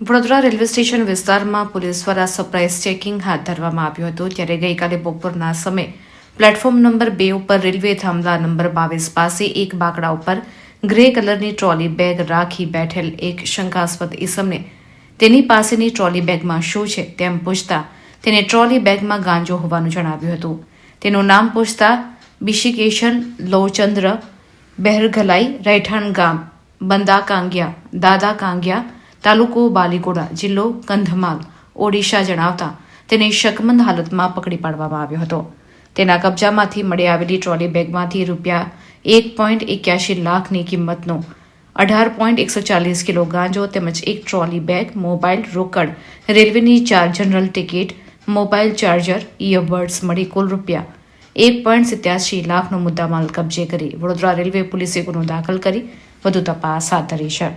Vadodara railway station વિસ્તારમાં police દ્વારા surprise checking હાથ ધરવામાં આવ્યું હતું ત્યારે ગઈકાલે બપોરના સમયે પ્લેટફોર્મ નંબર 2 ઉપર રેલવે થાંભલા નંબર 22 પાસે એક બાકડા ઉપર ગ્રે કલરની ટ્રોલી બેગ રાખી બેઠેલ એક શંકાસ્પદ ઇસમને તેની પાસેની ટ્રોલી બેગમાં શું છે તેમ પૂછતા તેને ટ્રોલી બેગમાં ગાંજો હોવાનું જણાવ્યું હતું. તેનું નામ પૂછતા બિશિકેશન લોચંદ્ર બહેરગલાઈ, રહેઠાણ ગામ બંદા કાંગિયા, દાદા કાંગિયા, તાલુકો બાલીગોડા, જિલ્લો કંધમાલ, ઓડિશા જણાવતા તેને શકમંદ હાલતમાં પકડી પાડવામાં આવ્યો હતો. તેના કબજામાંથી મળી આવેલી ટ્રોલી બેગમાંથી રૂપિયા 1.81 લાખની કિંમતનો 18.140 કિલો ગાંજો તેમજ એક ટ્રોલી બેગ, મોબાઈલ, રોકડ, રેલવેની 4 general ticket, mobile charger, earbuds મળી કુલ રૂપિયા 1.87 લાખનો મુદ્દામાલ કબજે કરી વડોદરા રેલવે પોલીસે ગુનો દાખલ કરી વધુ તપાસ હાથ ધરી છે.